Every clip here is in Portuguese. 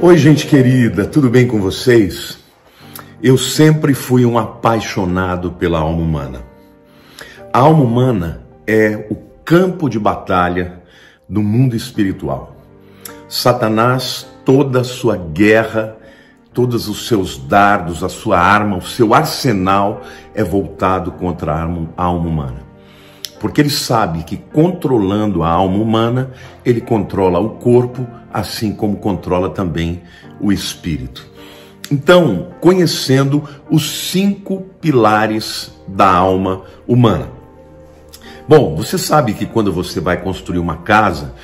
Oi, gente querida, tudo bem com vocês? Eu sempre fui um apaixonado pela alma humana. A alma humana é o campo de batalha do mundo espiritual. Satanás, toda a sua guerra, todos os seus dardos, a sua arma, o seu arsenal é voltado contra a alma humana. Porque ele sabe que controlando a alma humana, ele controla o corpo, assim como controla também o espírito. Então, conhecendo os 5 pilares da alma humana. Bom, você sabe que quando você vai construir uma casa,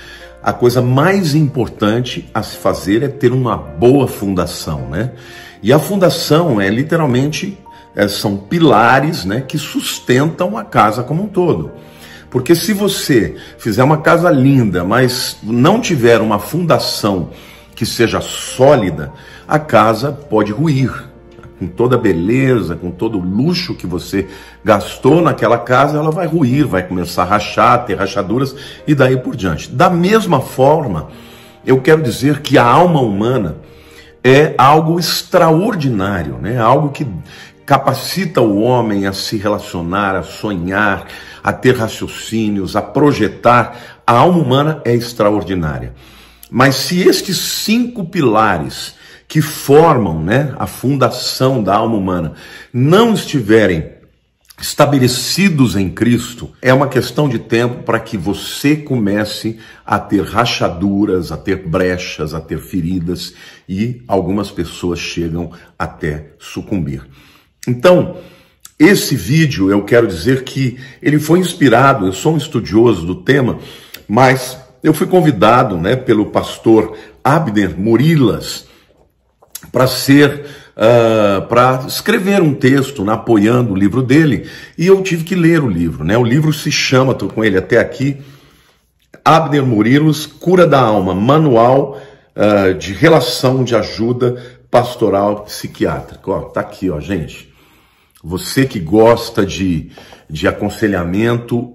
a coisa mais importante a se fazer é ter uma boa fundação, né? E a fundação é literalmente, são pilares, né, que sustentam a casa como um todo. Porque se você fizer uma casa linda, mas não tiver uma fundação que seja sólida, a casa pode ruir. Com toda a beleza, com todo o luxo que você gastou naquela casa, ela vai ruir, vai começar a rachar, ter rachaduras e daí por diante. Da mesma forma, eu quero dizer que a alma humana é algo extraordinário, né? Algo que capacita o homem a se relacionar, a sonhar, a ter raciocínios, a projetar. A alma humana é extraordinária. Mas se estes 5 pilares que formam, né, a fundação da alma humana não estiverem estabelecidos em Cristo, é uma questão de tempo para que você comece a ter rachaduras, a ter brechas, a ter feridas, e algumas pessoas chegam até sucumbir. Então, esse vídeo, eu quero dizer que ele foi inspirado, eu sou um estudioso do tema, mas eu fui convidado, né, pelo pastor Abner Morilas para escrever um texto, né, apoiando o livro dele, e eu tive que ler o livro, né? O livro se chama, estou com ele até aqui, Abner Morilas, Cura da Alma, Manual de Relação de Ajuda Pastoral Psiquiátrica. Ó, tá aqui, ó, gente. Você que gosta de aconselhamento,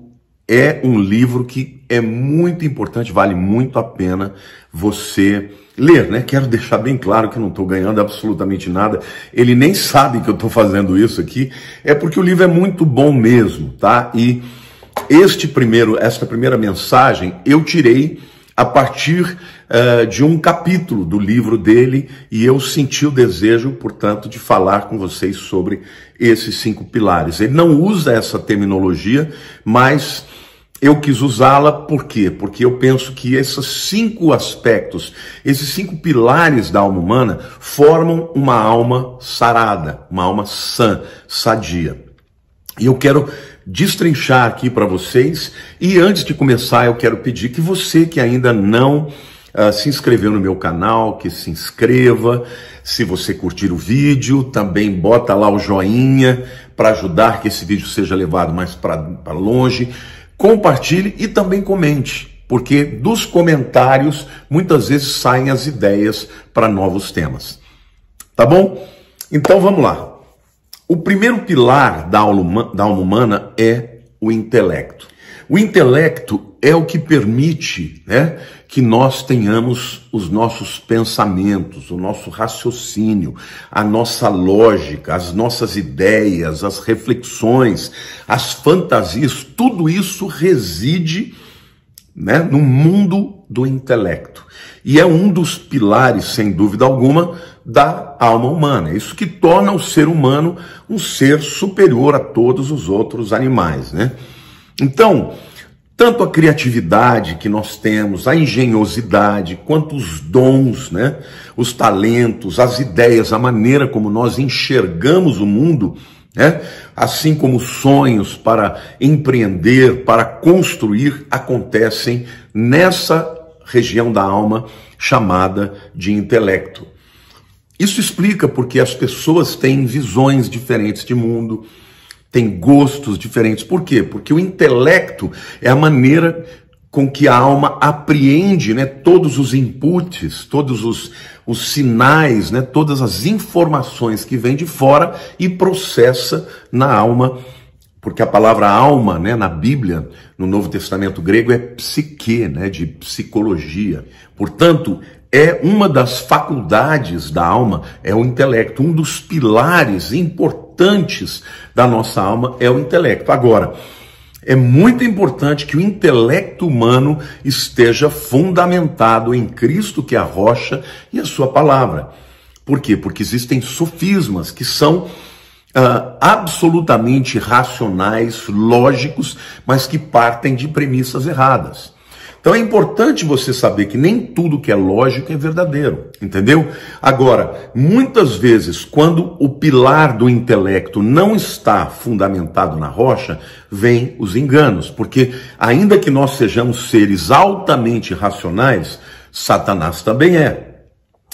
é um livro que é muito importante, vale muito a pena você ler, né? Quero deixar bem claro que não estou ganhando absolutamente nada. Ele nem sabe que eu estou fazendo isso aqui. É porque o livro é muito bom mesmo, tá? E esta primeira mensagem eu tirei a partir de um capítulo do livro dele, e eu senti o desejo, portanto, de falar com vocês sobre esses 5 pilares. Ele não usa essa terminologia, mas eu quis usá-la. Por quê? Porque eu penso que esses 5 aspectos, esses 5 pilares da alma humana, formam uma alma sarada, uma alma sã, sadia. E eu quero destrinchar aqui para vocês, e antes de começar eu quero pedir que você que ainda não se inscreveu no meu canal, que se inscreva. Se você curtir o vídeo, também bota lá o joinha para ajudar que esse vídeo seja levado mais para longe. Compartilhe e também comente, porque dos comentários muitas vezes saem as ideias para novos temas. Tá bom? Então vamos lá. O primeiro pilar da alma humana é o intelecto. O intelecto é o que permite, né, que nós tenhamos os nossos pensamentos, o nosso raciocínio, a nossa lógica, as nossas ideias, as reflexões, as fantasias, tudo isso reside, né, no mundo do intelecto. E é um dos pilares, sem dúvida alguma, da alma humana. Isso que torna o ser humano um ser superior a todos os outros animais, né? Então, tanto a criatividade que nós temos, a engenhosidade, quanto os dons, né, os talentos, as ideias, a maneira como nós enxergamos o mundo, né, assim como sonhos para empreender, para construir, acontecem nessa região da alma chamada de intelecto. Isso explica porque as pessoas têm visões diferentes de mundo, tem gostos diferentes. Por quê? Porque o intelecto é a maneira com que a alma apreende, né, todos os inputs, todos os sinais, né, todas as informações que vêm de fora e processa na alma, porque a palavra alma, né, na Bíblia, no Novo Testamento grego, é psique, né, de psicologia. Portanto, é uma das faculdades da alma, é o intelecto. Um dos pilares importantes da nossa alma é o intelecto. Agora, é muito importante que o intelecto humano esteja fundamentado em Cristo, que é a rocha, e a sua palavra. Por quê? Porque existem sofismas que são absolutamente racionais, lógicos, mas que partem de premissas erradas. Então é importante você saber que nem tudo que é lógico é verdadeiro, entendeu? Agora, muitas vezes, quando o pilar do intelecto não está fundamentado na rocha, vem os enganos, porque ainda que nós sejamos seres altamente racionais, Satanás também é.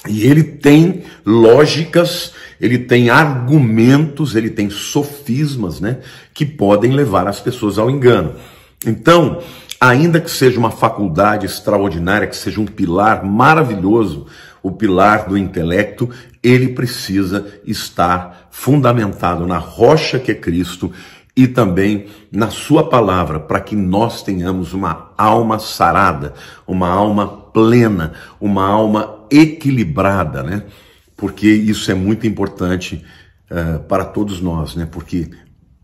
E ele tem lógicas, ele tem argumentos, ele tem sofismas, né, que podem levar as pessoas ao engano. Então, ainda que seja uma faculdade extraordinária, que seja um pilar maravilhoso, o pilar do intelecto, ele precisa estar fundamentado na rocha que é Cristo e também na sua palavra, para que nós tenhamos uma alma sarada, uma alma plena, uma alma equilibrada, né? Porque isso é muito importante para todos nós, né? Porque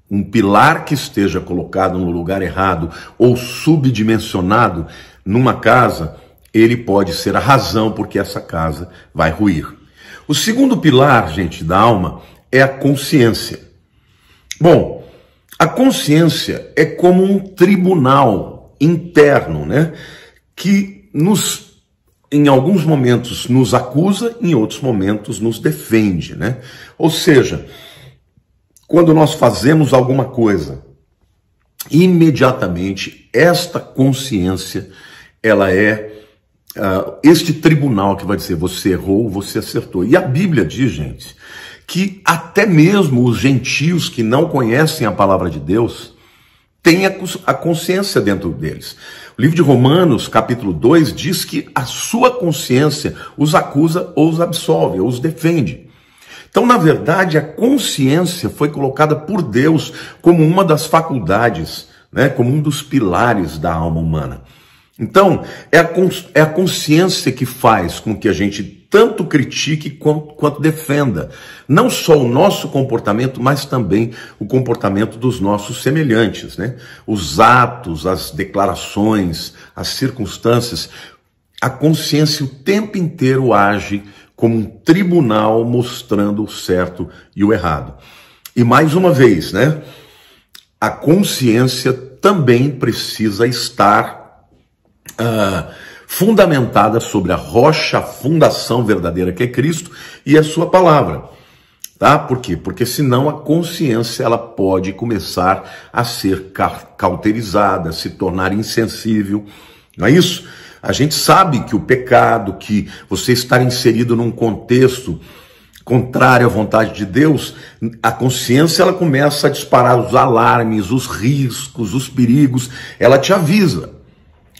um pilar que esteja colocado no lugar errado ou subdimensionado numa casa, ele pode ser a razão porque essa casa vai ruir. O segundo pilar, gente, da alma é a consciência. Bom, a consciência é como um tribunal interno, né? Que em alguns momentos nos acusa, em outros momentos nos defende, né? Ou seja, quando nós fazemos alguma coisa, imediatamente esta consciência, ela é este tribunal que vai dizer você errou, você acertou. E a Bíblia diz, gente, que até mesmo os gentios que não conhecem a palavra de Deus têm a consciência dentro deles. O livro de Romanos, capítulo 2, diz que a sua consciência os acusa ou os absolve, ou os defende. Então, na verdade, a consciência foi colocada por Deus como uma das faculdades, né, como um dos pilares da alma humana. Então, é a consciência que faz com que a gente tanto critique quanto defenda. Não só o nosso comportamento, mas também o comportamento dos nossos semelhantes, né? Os atos, as declarações, as circunstâncias. A consciência o tempo inteiro age como um tribunal mostrando o certo e o errado. E mais uma vez, né? A consciência também precisa estar fundamentada sobre a rocha, a fundação verdadeira que é Cristo e a sua palavra. Tá? Por quê? Porque senão a consciência ela pode começar a ser cauterizada, se tornar insensível. Não é isso? A gente sabe que o pecado, que você estar inserido num contexto contrário à vontade de Deus, a consciência ela começa a disparar os alarmes, os riscos, os perigos, ela te avisa.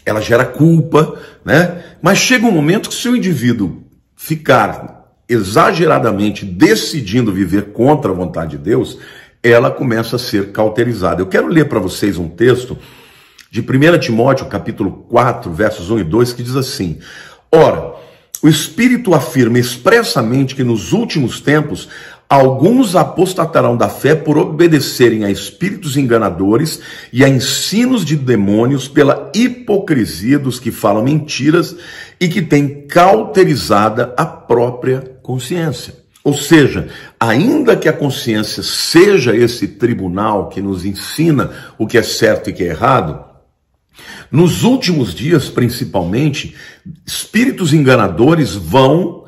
Ela gera culpa, né? Mas chega um momento que se o indivíduo ficar exageradamente decidindo viver contra a vontade de Deus, ela começa a ser cauterizada. Eu quero ler para vocês um texto de 1 Timóteo, capítulo 4, versos 1 e 2, que diz assim: Ora, o Espírito afirma expressamente que nos últimos tempos alguns apostatarão da fé por obedecerem a espíritos enganadores e a ensinos de demônios pela hipocrisia dos que falam mentiras e que têm cauterizada a própria consciência. Ou seja, ainda que a consciência seja esse tribunal que nos ensina o que é certo e o que é errado, nos últimos dias, principalmente, espíritos enganadores vão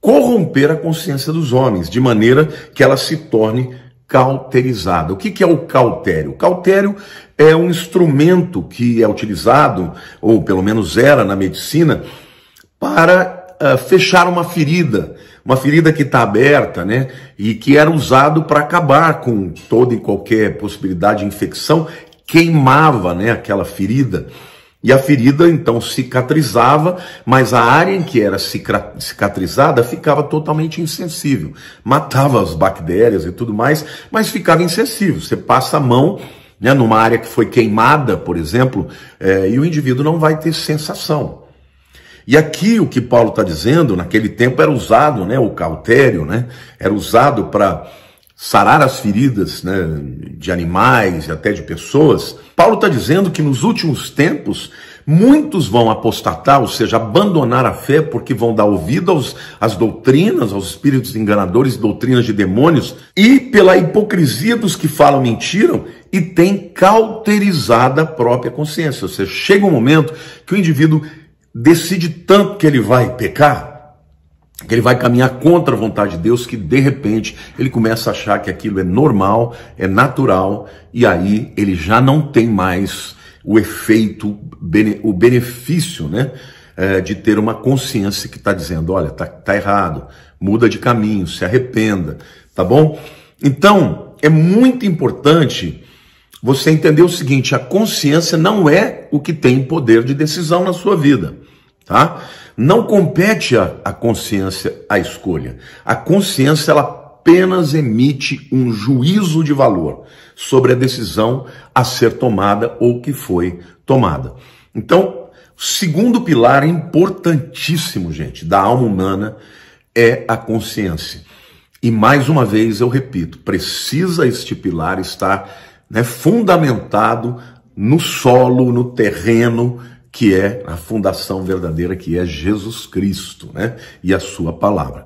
corromper a consciência dos homens, de maneira que ela se torne cauterizada. O que é o cautério? O cautério é um instrumento que é utilizado, ou pelo menos era na medicina, para fechar uma ferida que está aberta, né? E que era usado para acabar com toda e qualquer possibilidade de infecção, queimava, né, aquela ferida. E a ferida, então, cicatrizava, mas a área em que era cicatrizada ficava totalmente insensível. Matava as bactérias e tudo mais, mas ficava insensível. Você passa a mão, né, numa área que foi queimada, por exemplo, e o indivíduo não vai ter sensação. E aqui o que Paulo está dizendo, naquele tempo era usado, né, o cautério, né, era usado para sarar as feridas, né, de animais e até de pessoas. Paulo está dizendo que nos últimos tempos muitos vão apostatar, ou seja, abandonar a fé, porque vão dar ouvido às doutrinas, aos espíritos enganadores, doutrinas de demônios, e pela hipocrisia dos que falam mentira e têm cauterizado a própria consciência. Ou seja, chega um momento que o indivíduo decide tanto que ele vai pecar, que ele vai caminhar contra a vontade de Deus, que de repente ele começa a achar que aquilo é normal, é natural, e aí ele já não tem mais o efeito, o benefício, né, de ter uma consciência que está dizendo, olha, tá errado, muda de caminho, se arrependa, tá bom? Então, é muito importante você entender o seguinte, a consciência não é o que tem poder de decisão na sua vida, tá? Não compete a consciência a escolha. A consciência, ela apenas emite um juízo de valor sobre a decisão a ser tomada ou que foi tomada. Então, o segundo pilar importantíssimo, gente, da alma humana é a consciência. E mais uma vez eu repito, precisa este pilar estar, né, fundamentado no solo, no terreno, que é a fundação verdadeira, que é Jesus Cristo, né, e a sua palavra.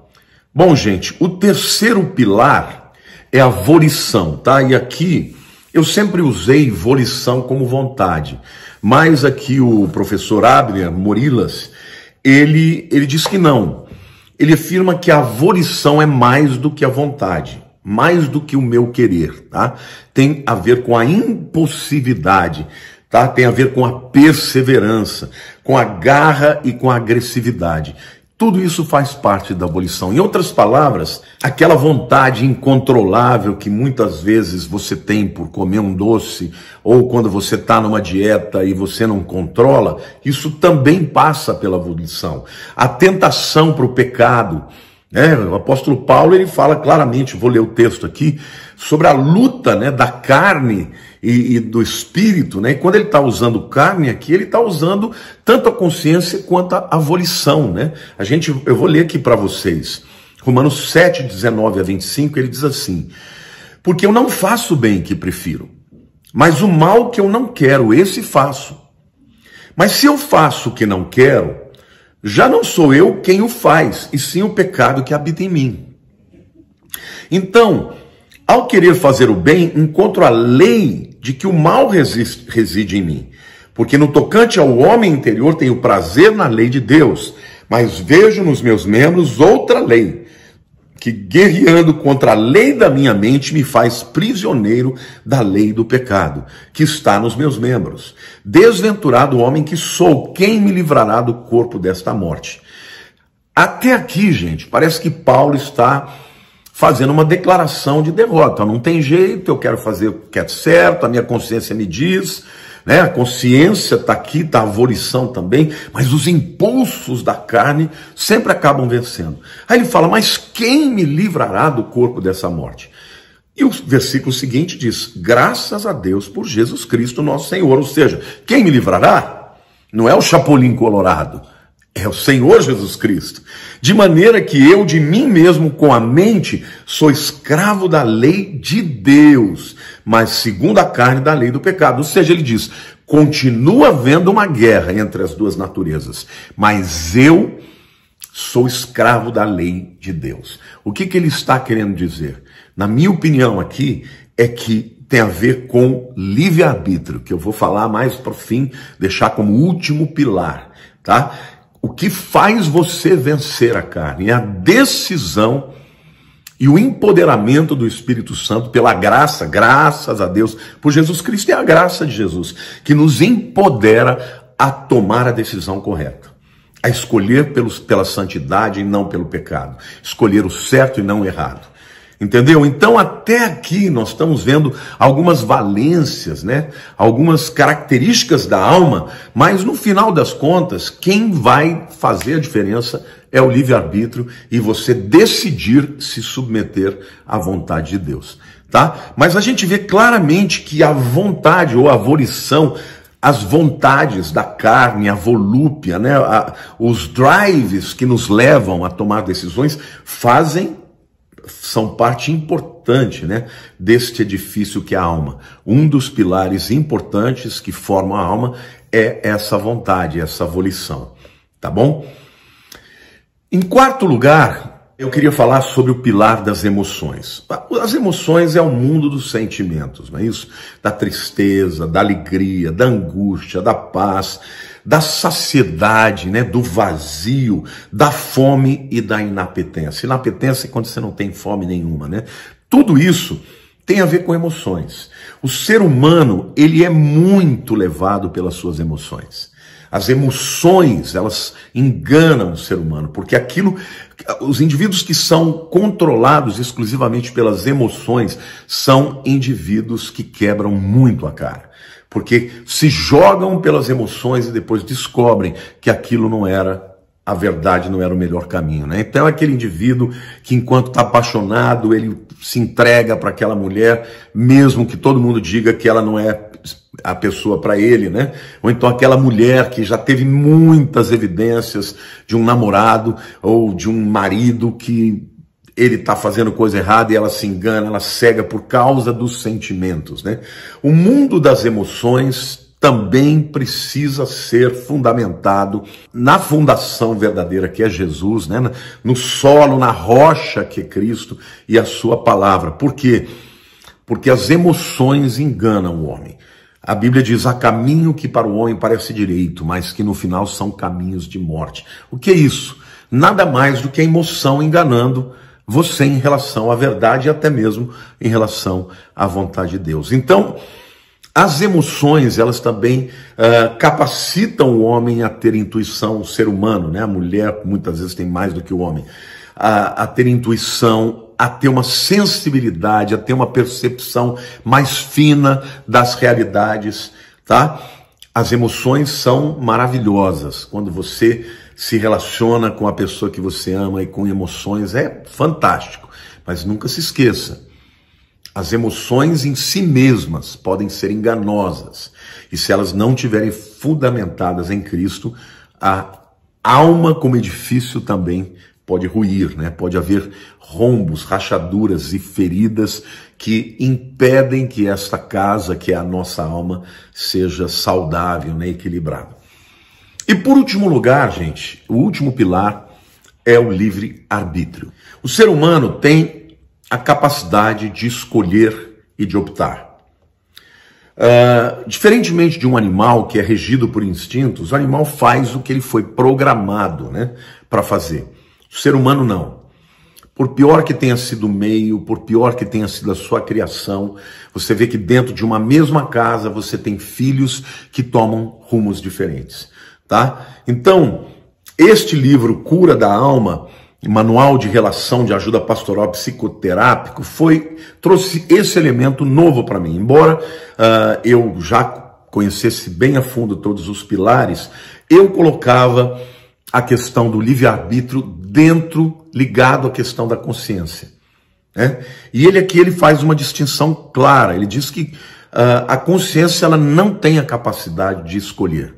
Bom, gente, o terceiro pilar é a volição, tá? E aqui eu sempre usei volição como vontade, mas aqui o professor Abner Morilas, ele diz que não. Ele afirma que a volição é mais do que a vontade, mais do que o meu querer, tá? Tem a ver com a impulsividade, tá? Tem a ver com a perseverança, com a garra e com a agressividade. Tudo isso faz parte da volição. Em outras palavras, aquela vontade incontrolável que muitas vezes você tem por comer um doce, ou quando você está numa dieta e você não controla, isso também passa pela volição. A tentação para o pecado, né? O apóstolo Paulo, ele fala claramente, vou ler o texto aqui, sobre a luta, né, da carne e do espírito, né? E quando ele está usando carne aqui, ele está usando tanto a consciência quanto a volição, né? Eu vou ler aqui para vocês, Romanos 7, 19 a 25, ele diz assim, porque eu não faço o bem que prefiro, mas o mal que eu não quero, esse faço. Mas se eu faço o que não quero, já não sou eu quem o faz, e sim o pecado que habita em mim. Então, ao querer fazer o bem, encontro a lei de que o mal reside em mim. Porque no tocante ao homem interior tenho prazer na lei de Deus, mas vejo nos meus membros outra lei, que guerreando contra a lei da minha mente me faz prisioneiro da lei do pecado, que está nos meus membros. Desventurado homem que sou, quem me livrará do corpo desta morte? Até aqui, gente, parece que Paulo está fazendo uma declaração de derrota. Não tem jeito, eu quero fazer o que é certo, a minha consciência me diz, né? A consciência está aqui, está a volição também, mas os impulsos da carne sempre acabam vencendo. Aí ele fala, mas quem me livrará do corpo dessa morte? E o versículo seguinte diz, graças a Deus por Jesus Cristo nosso Senhor. Ou seja, quem me livrará não é o Chapolin Colorado, é o Senhor Jesus Cristo. De maneira que eu de mim mesmo com a mente sou escravo da lei de Deus, mas segundo a carne da lei do pecado. Ou seja, ele diz, continua havendo uma guerra entre as duas naturezas, mas eu sou escravo da lei de Deus. O que ele está querendo dizer? Na minha opinião aqui, é que tem a ver com livre-arbítrio, que eu vou falar mais para o fim, deixar como último pilar, tá? O que faz você vencer a carne é a decisão e o empoderamento do Espírito Santo pela graça, graças a Deus, por Jesus Cristo. É a graça de Jesus que nos empodera a tomar a decisão correta, a escolher pela santidade e não pelo pecado, escolher o certo e não o errado. Entendeu? Então, até aqui nós estamos vendo algumas valências, né? Algumas características da alma, mas no final das contas, quem vai fazer a diferença é o livre-arbítrio e você decidir se submeter à vontade de Deus, tá? Mas a gente vê claramente que a vontade ou a volição, as vontades da carne, a volúpia, né? Os drives que nos levam a tomar decisões são parte importante, né, deste edifício que é a alma. Um dos pilares importantes que formam a alma é essa vontade, essa volição, tá bom? Em quarto lugar, eu queria falar sobre o pilar das emoções. As emoções é o mundo dos sentimentos, não é isso? Da tristeza, da alegria, da angústia, da paz, da saciedade, né? Do vazio, da fome e da inapetência. Inapetência é quando você não tem fome nenhuma, né? Tudo isso tem a ver com emoções. O ser humano, ele é muito levado pelas suas emoções. As emoções, elas enganam o ser humano, porque os indivíduos que são controlados exclusivamente pelas emoções são indivíduos que quebram muito a cara, porque se jogam pelas emoções e depois descobrem que aquilo não era a verdade, não era o melhor caminho, né? Então é aquele indivíduo que enquanto está apaixonado, ele se entrega para aquela mulher, mesmo que todo mundo diga que ela não é a pessoa para ele, né? Ou então aquela mulher que já teve muitas evidências de um namorado ou de um marido que ele está fazendo coisa errada e ela se engana, ela cega por causa dos sentimentos, né? O mundo das emoções também precisa ser fundamentado na fundação verdadeira que é Jesus, né? No solo, na rocha que é Cristo e a sua palavra. Por quê? Porque as emoções enganam o homem. A Bíblia diz, há caminho que para o homem parece direito, mas que no final são caminhos de morte. O que é isso? Nada mais do que a emoção enganando você em relação à verdade e até mesmo em relação à vontade de Deus. Então, as emoções, elas também capacitam o homem a ter intuição, o ser humano, né? A mulher muitas vezes tem mais do que o homem, a ter intuição, a ter uma sensibilidade, a ter uma percepção mais fina das realidades, tá? As emoções são maravilhosas. Quando você se relaciona com a pessoa que você ama e com emoções, é fantástico. Mas nunca se esqueça, as emoções em si mesmas podem ser enganosas. E se elas não estiverem fundamentadas em Cristo, a alma como edifício também pode ruir, né? Pode haver rombos, rachaduras e feridas que impedem que esta casa, que é a nossa alma, seja saudável, né? Equilibrada. E por último lugar, gente, o último pilar é o livre-arbítrio. O ser humano tem a capacidade de escolher e de optar. Diferentemente de um animal que é regido por instintos, o animal faz o que ele foi programado, né, para fazer. O ser humano não. Por pior que tenha sido o meio, por pior que tenha sido a sua criação, você vê que dentro de uma mesma casa você tem filhos que tomam rumos diferentes, tá? Então, este livro, Cura da Alma, Manual de Relação de Ajuda Pastoral Psicoterápico, trouxe esse elemento novo para mim. Embora eu já conhecesse bem a fundo todos os eu colocava a questão do livre-arbítrio ligado à questão da consciência, né? E ele faz uma distinção clara. Ele diz que a consciência ela não tem a capacidade de escolher.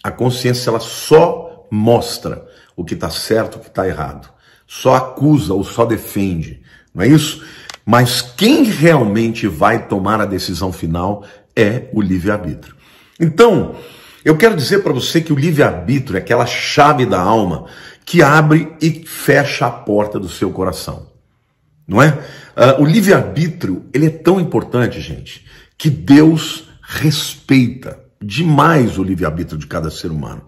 A consciência ela só mostra o que está certo, o que está errado. Só acusa ou só defende, não é isso? Mas quem realmente vai tomar a decisão final é o livre-arbítrio. Então, eu quero dizer para você que o livre-arbítrio é aquela chave da alma que abre e fecha a porta do seu coração, não é? O livre-arbítrio, ele é tão importante, gente, que Deus respeita demais o livre-arbítrio de cada ser humano.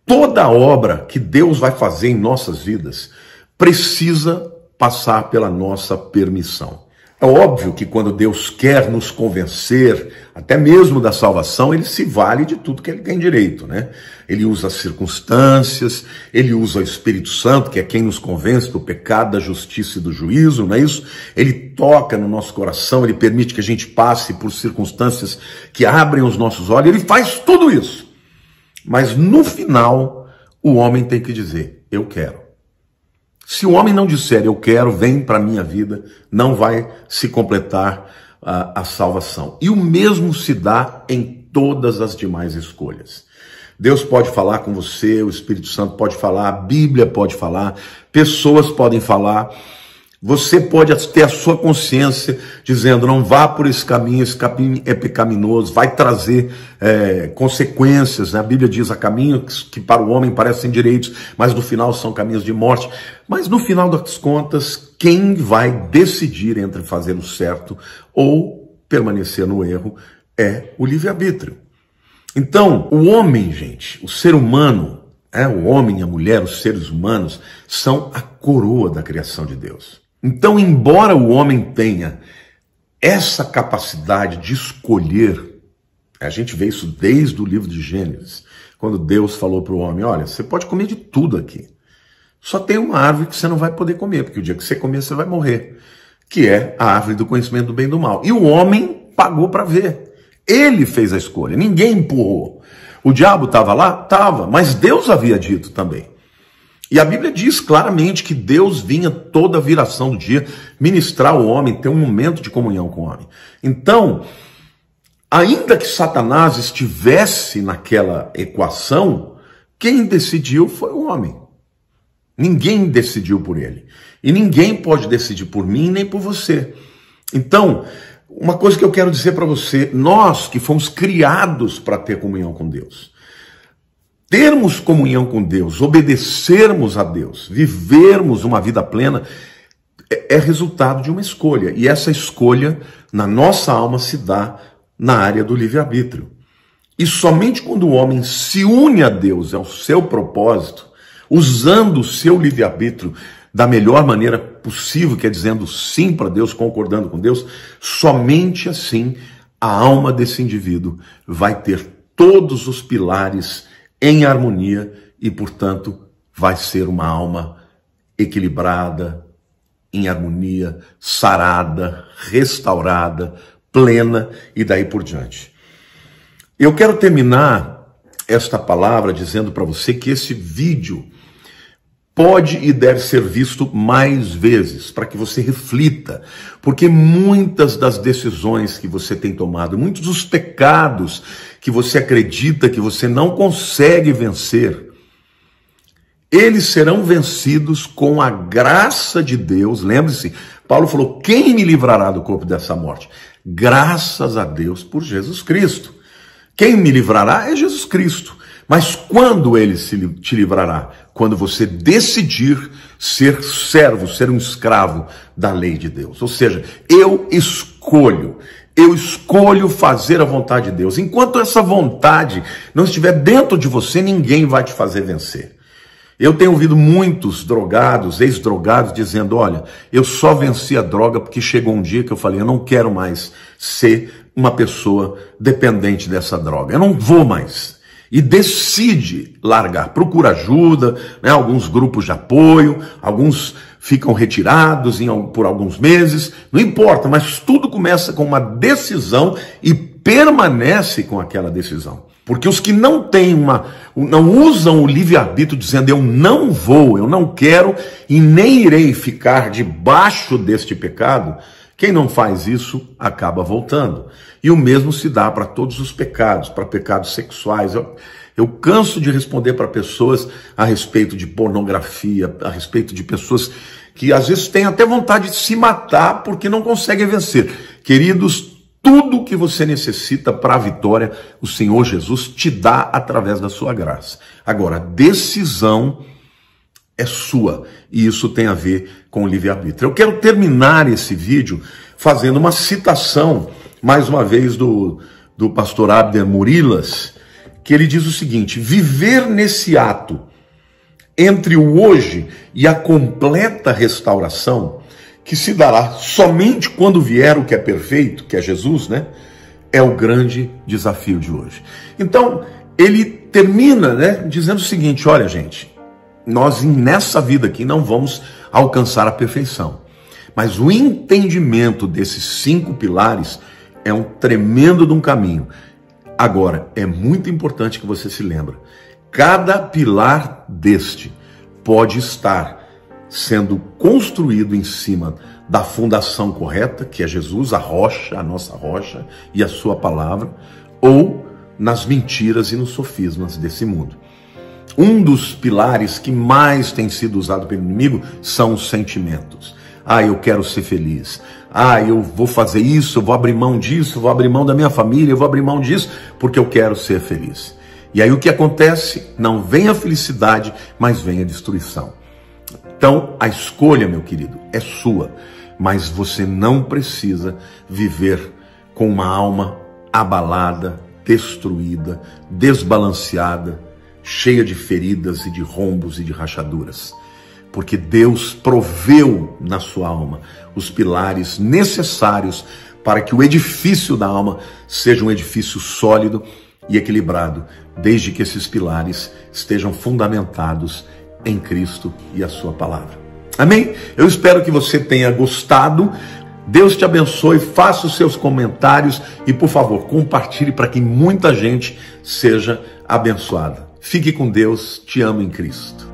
Toda obra que Deus vai fazer em nossas vidas precisa passar pela nossa permissão. É óbvio que quando Deus quer nos convencer, até mesmo da salvação, ele se vale de tudo que ele tem direito, né? Ele usa as circunstâncias, ele usa o Espírito Santo, que é quem nos convence do pecado, da justiça e do juízo, não é isso? Ele toca no nosso coração, ele permite que a gente passe por circunstâncias que abrem os nossos olhos, ele faz tudo isso. Mas no final, o homem tem que dizer, eu quero. Se o homem não disser, eu quero, vem para a minha vida, não vai se completar a salvação. E o mesmo se dá em todas as demais escolhas. Deus pode falar com você, o Espírito Santo pode falar, a Bíblia pode falar, pessoas podem falar. Você pode ter a sua consciência dizendo, não vá por esse caminho é pecaminoso, vai trazer consequências, né? A Bíblia diz, há caminhos que para o homem parecem direitos, mas no final são caminhos de morte. Mas no final das contas, quem vai decidir entre fazer o certo ou permanecer no erro é o livre-arbítrio. Então, o homem, gente, o ser humano, o homem e a mulher, os seres humanos, são a coroa da criação de Deus. Então, embora o homem tenha essa capacidade de escolher, a gente vê isso desde o livro de Gênesis, quando Deus falou para o homem, olha, você pode comer de tudo aqui, só tem uma árvore que você não vai poder comer, porque o dia que você comer, você vai morrer, que é a árvore do conhecimento do bem e do mal. E o homem pagou para ver. Ele fez a escolha, ninguém empurrou. O diabo estava lá? Estava, mas Deus havia dito também. E a Bíblia diz claramente que Deus vinha toda a viração do dia ministrar o homem, ter um momento de comunhão com o homem. Então, ainda que Satanás estivesse naquela equação, quem decidiu foi o homem. Ninguém decidiu por ele. E ninguém pode decidir por mim nem por você. Então, uma coisa que eu quero dizer para você, nós que fomos criados para ter comunhão com Deus, termos comunhão com Deus, obedecermos a Deus, vivermos uma vida plena, é resultado de uma escolha. E essa escolha, na nossa alma, se dá na área do livre-arbítrio. E somente quando o homem se une a Deus, ao seu propósito, usando o seu livre-arbítrio da melhor maneira possível, que é dizendo sim para Deus, concordando com Deus, somente assim a alma desse indivíduo vai ter todos os pilares em harmonia e, portanto, vai ser uma alma equilibrada, em harmonia, sarada, restaurada, plena e daí por diante. Eu quero terminar esta palavra dizendo para você que esse vídeo pode e deve ser visto mais vezes, para que você reflita, porque muitas das decisões que você tem tomado, muitos dos pecados que você acredita que você não consegue vencer, eles serão vencidos com a graça de Deus. Lembre-se, Paulo falou, quem me livrará do corpo dessa morte? Graças a Deus por Jesus Cristo. Quem me livrará é Jesus Cristo. Mas quando ele te livrará? Quando você decidir ser servo, ser um escravo da lei de Deus. Ou seja, eu escolho fazer a vontade de Deus. Enquanto essa vontade não estiver dentro de você, ninguém vai te fazer vencer. Eu tenho ouvido muitos drogados, ex-drogados, dizendo, olha, eu só venci a droga porque chegou um dia que eu falei, eu não quero mais ser uma pessoa dependente dessa droga. Eu não vou mais. E decide largar, procura ajuda, né? Alguns grupos de apoio, alguns ficam retirados por alguns meses, não importa, mas tudo começa com uma decisão e permanece com aquela decisão. Porque os que não usam o livre-arbítrio dizendo eu não vou, eu não quero e nem irei ficar debaixo deste pecado, quem não faz isso acaba voltando. E o mesmo se dá para todos os pecados, para pecados sexuais. Eu canso de responder para pessoas a respeito de pornografia, a respeito de pessoas que às vezes têm até vontade de se matar porque não conseguem vencer. Queridos, tudo que você necessita para a vitória, o Senhor Jesus te dá através da sua graça. Agora, a decisão é sua e isso tem a ver com o livre-arbítrio. Eu quero terminar esse vídeo fazendo uma citação, mais uma vez, do pastor Abner Murilas, que ele diz o seguinte: viver nesse ato entre o hoje e a completa restauração, que se dará somente quando vier o que é perfeito, que é Jesus, né? É o grande desafio de hoje. Então, ele termina, né, dizendo o seguinte: olha, gente, nós nessa vida aqui não vamos alcançar a perfeição, mas o entendimento desses 5 pilares é um tremendo de um caminho. Agora, é muito importante que você se lembre, cada pilar deste pode estar sendo construído em cima da fundação correta, que é Jesus, a rocha, a nossa rocha e a sua palavra, ou nas mentiras e nos sofismas desse mundo. Um dos pilares que mais tem sido usado pelo inimigo são os sentimentos. Eu quero ser feliz. Eu vou fazer isso, eu vou abrir mão disso, eu vou abrir mão da minha família, eu vou abrir mão disso, porque eu quero ser feliz. E aí o que acontece? Não vem a felicidade, mas vem a destruição. Então, a escolha, meu querido, é sua. Mas você não precisa viver com uma alma abalada, destruída, desbalanceada, cheia de feridas e de rombos e de rachaduras. Porque Deus proveu na sua alma os pilares necessários para que o edifício da alma seja um edifício sólido e equilibrado, desde que esses pilares estejam fundamentados em Cristo e a sua palavra. Amém? Eu espero que você tenha gostado. Deus te abençoe, faça os seus comentários e, por favor, compartilhe para que muita gente seja abençoada. Fique com Deus, te amo em Cristo.